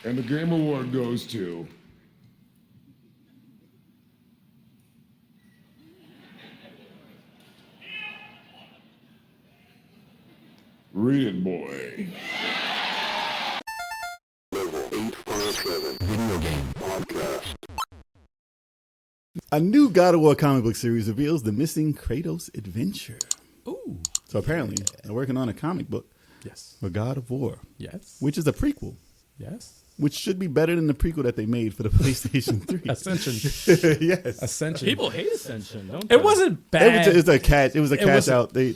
And the Game Award goes to... Read it, boy. Level 857 Video Game Podcast. A new God of War comic book series reveals the missing Kratos adventure. Ooh. So apparently, they're working on a comic book Yes. for God of War, Yes. which is a prequel, Yes. which should be better than the prequel that they made for the PlayStation 3. Ascension. Yes. Ascension. People hate Ascension, don't they? It wasn't bad. It was a cash. It was a cash wasn't- out. They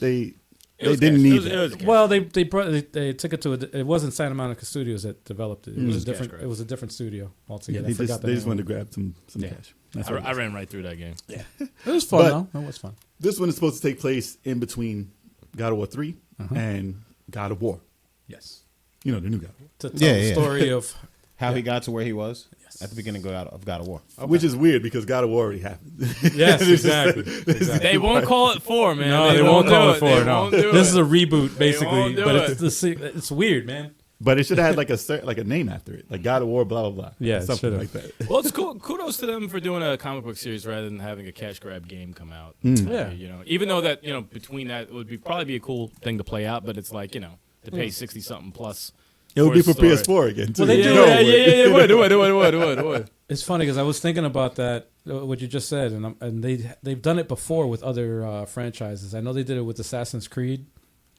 was didn't cash. need It was that. cash. Well, they took it to it wasn't Santa Monica Studios that developed it. It was a cash different. grab. It was a different studio Yeah, altogether. they I forgot just the they just name wanted of to grab some Yeah. cash. That's I, what it I was. ran right through that game. it. It was fun But- though. It was fun. This one is supposed to take place in between God of War 3 and God of War. Yes. You know, the new God of War. To tell the yeah. story of How he got to where he was at the beginning of God of War. Which is weird because God of War already happened. yes, This is- exactly. They won't call it 4, man. No, they won't call it 4. They No, won't do this it. is a reboot won't basically, do but it. it's weird, man. But it should have had like a name after it, like God of War, blah blah blah. Yeah, it something should've. like that. Well, it's cool. Kudos to them for doing a comic book series rather than having a cash grab game come out. Yeah. You know, even though that between that it would probably be a cool thing to play out, but it's like to pay 60 something plus. It would be for story. PS4 again. Too. Well, they do No, it. It would. It would. It's funny because I was thinking about that, what you just said, and they've done it before with other franchises. I know they did it with Assassin's Creed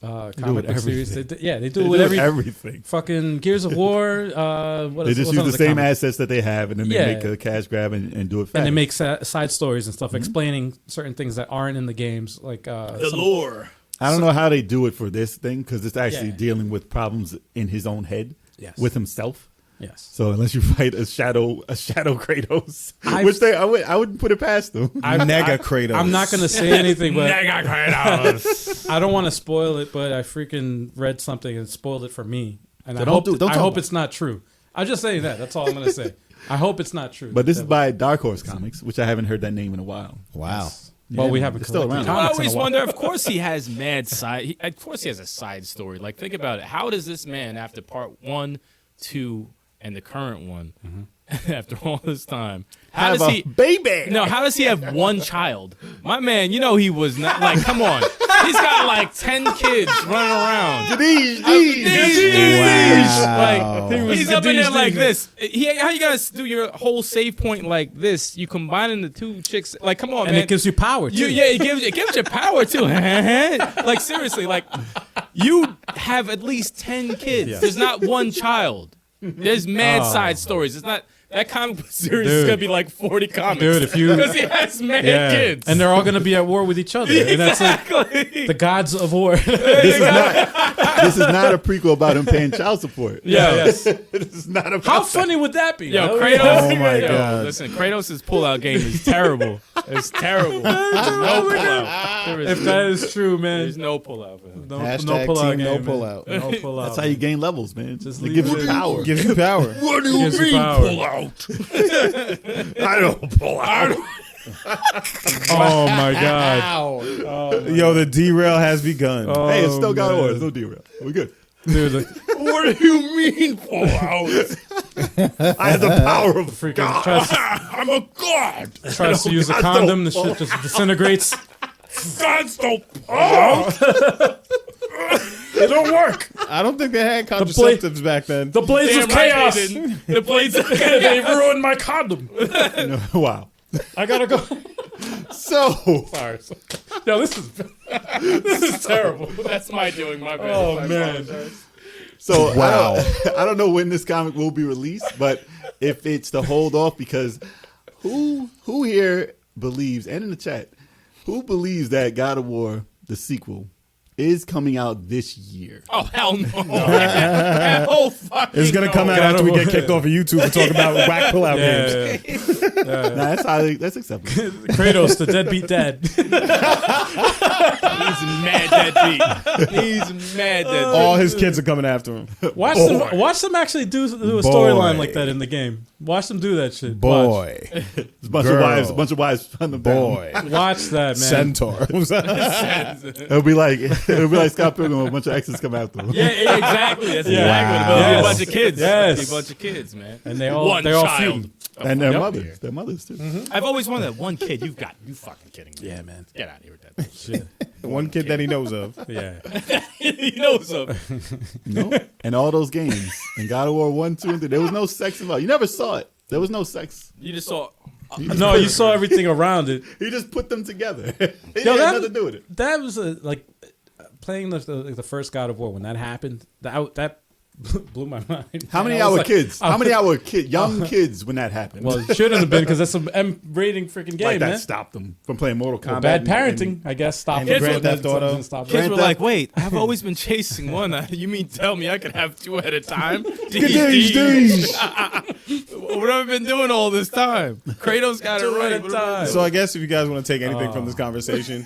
comic book series. They do it with everything. fucking Gears of War. They just use the same assets that they have, and then they make a cash grab and do it fast. and they make side stories and stuff explaining certain things that aren't in the games, like The lore. I don't know how they do it for this thing because it's actually Yeah. dealing with problems in his own head Yes. with himself. Yes. So unless you fight a shadow Kratos, I wouldn't put it past them. Nega Kratos. I'm not going to say anything, but Mega Kratos. I don't want to spoil it, but I freaking read something and spoiled it for me. And So I don't hope, do- don't I talk hope about it's not true. I'm just saying that. That's all I'm going to say. I hope it's not true. But this is by Dark Horse Comics, which I haven't heard that name in a while. Wow. Well, we Yeah, haven't it's still collected around. I comics in a always while. wonder. Of course, he has mad side. Of course, he has a side story. Like, think about it. How does this man, after part 1, 2, and the current one, after all this time, how Have does a he? baby? No, how does he have one child? My man, he was not like. Come on, he's got like 10 kids running around. These. Wow. Like, he's up in there like this. How you guys do your whole save point like this? You combining the two chicks. Like, come on, And man. it gives you power, too. It gives you power too. Like, seriously, like you have at least 10 kids. There's not one child. There's mad side stories. It's not that comic book series is Dude. gonna be like 40 comics. Dude, if you- because he has mad kids. And they're all going to be at war with each other. And that's like exactly. the gods of war. This is not a prequel about him paying child support. Yes. This is not about How that. funny would that be? Yo, Huh? Kratos. Oh my yo, God. Listen, Kratos' pullout game is terrible. It's terrible. There's no pullout. There is If that is true, man. there's no pullout for him. No, Hashtag no pullout team game, no man. pullout. No pullout. That's how you gain levels, man. Just It leave gives it. you power. Gives you power. What do you Gives you mean power. pull out? I don't pull out. Oh my god. Ow. Yo, the derail has begun. Oh, Hey, it's still God of War. man. There's no derail. We're good. Dude, like, What do you mean pull out? I have the power of freaking God. I'm a god. tries to use a God, condom, the don't- shit just disintegrates. Gods don't pull out. It don't work. I don't think they had blade- contraceptives back then. The blades Damn of right chaos. they didn't. The blades of They ruined my condom. Wow. I gotta go. So, Sorry. No, this is terrible. That's my doing. My bad. Oh man. Wow. I don't know when this comic will be released, but if it's to hold off, because who here believes, and in the chat, who believes that God of War, the sequel, is coming out this year? Oh hell no! Hell fucking It's gonna come out God after we of get War. kicked off of YouTube for talking about whack pullout games. Yeah. That's acceptable. Kratos, the deadbeat dad. He's mad deadbeat. He's mad deadbeat. All his kids are coming after him. Watch them actually do a storyline like that in the game. Watch them do that shit. Boy. It's a bunch of wives on the Boy. Watch that, man. Centaur. It'll be like Scott Pilgrim with a bunch of exes come after him. Yeah, exactly. That's exactly Wow. what it Yes. a bunch of kids. Yes. It'll be a bunch of kids, man. And they're all child. feuding. And their Yep. mothers. Their mothers too. I've always wanted that one kid. You fucking kidding me? Yeah, man. Get out of here with that bullshit. One kid that he knows of. Yeah. He knows them. No. And all those games. In God of War 1, 2, and 3, there was no sex involved. You never saw it. There was no sex. You just saw. No, you saw everything around it. He just put them together. He Yo, had that- nothing to do with it. That was playing the first God of War when that happened. That blew my mind. How many I was our like, kids? How many our young kids when that happened? Well, it shouldn't have been because that's some M rating freaking game, like that man. stopped them from playing Mortal Kombat. Bad parenting, I guess. Stop and it. Grand Theft Auto. Kids Grand were Theft- like, wait, I've always been chasing one. You mean tell me I could have two at a time? These. What have I been doing all this time? Kratos got it Two right. at a time. So I guess if you guys want to take anything from this conversation,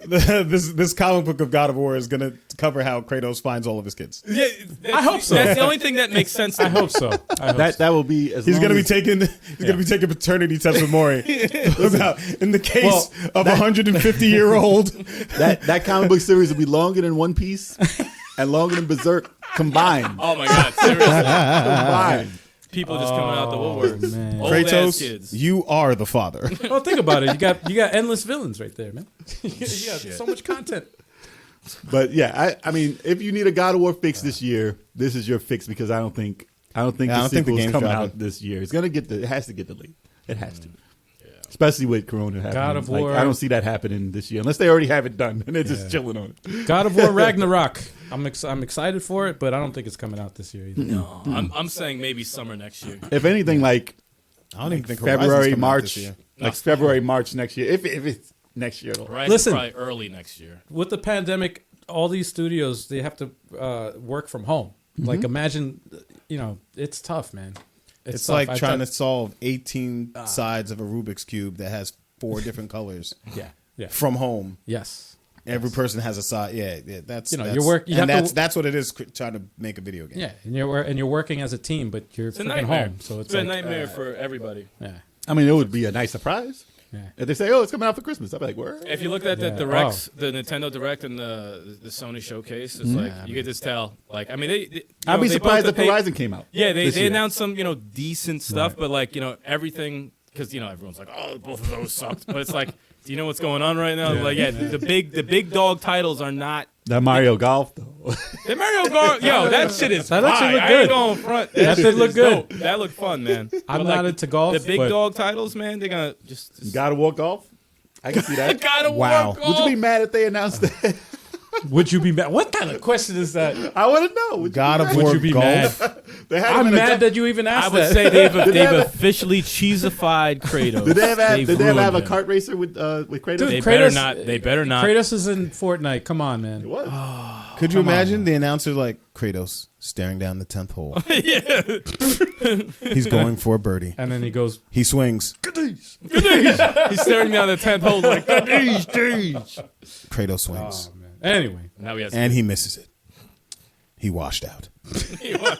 this comic book of God of War is going to cover how Kratos finds all of his kids. Yeah, I hope so. That's the only thing that makes sense. I hope so. That will be as He's long going to be as- taking paternity tests with Maury. About in the case of a 150-year-old. that comic book series will be longer than One Piece and longer than Berserk combined. Oh my god, seriously. Combined. People just coming out the woodwork. man. Old ass Kratos, kids. you are the father. Well, think about it. You got endless villains right there, man. you got so much content. But yeah, I mean, if you need a God of War fix this year, this is your fix because I don't think the the sequel's game's coming dropping. out this year. It's gonna get it has to get delayed. It has to. Especially with Corona happening. God of Like, War. I don't see that happening this year unless they already have it done and they're just chilling on it. God of War Ragnarok. I'm excited for it, but I don't think it's coming out this year either. No, I'm saying maybe summer next year. If anything, like I don't even think Horizon's February, coming out March, this year. like February, March next year. If it's next year, though. Right? Listen. Probably early next year. With the pandemic, all these studios they have to work from home. Like imagine, it's tough, man. It's tough. like trying to solve 18 sides of a Rubik's Cube that has 4 different colors yeah. from home. Yes. Every person has a side. Yeah, that's You that's, your work. You and have to, that's what it is. Trying to make a video game. yeah, and you're working as a team, but you're It's a freaking nightmare. home. So It's it's been like, a nightmare for everybody. yeah. I mean, it would be a nice surprise Yeah. if they say, "Oh, it's coming out for Christmas." I'd be like, "Word." If you looked at the Yeah. directs, the Nintendo Direct and the Sony Showcase, it's like you could just tell. Like, I mean, I'd be they surprised both- if Horizon came out. Yeah, they this year. announced some decent stuff, but like everything because everyone's like, oh, both of those sucked, but it's like, do you know what's going on right now? Like, the big dog titles are not. That Mario Golf though. The Mario Kart, that shit is. That actually fire. look I good. ain't going front. That shit did look is good. dope. That looked fun, man. I'm But, not into golf. The big but dog titles, man. They're gonna just. God of War Golf. I can see that. Gotta Wow. work Would you be off. mad if they announced that? Would you be mad? What kind of question is that? I want to know. Would you God be of mad? War Would you be Golf. mad? They had him I'm in a mad golf- that you even I asked would that. say they've they have a- officially cheesified Kratos. Did they ever have, They've did they ever have a ruined him. kart racer with Kratos? Dude, They Kratos- better not. They better not. Kratos is in Fortnite. Come on, man. What? Could you imagine the announcer like Kratos staring down the 10th hole? He's going for a birdie. And then he goes, He swings. He's staring down the 10th hole like, Kratos swings. oh, man. Anyway. now he has. And he misses it. He washed out. He was.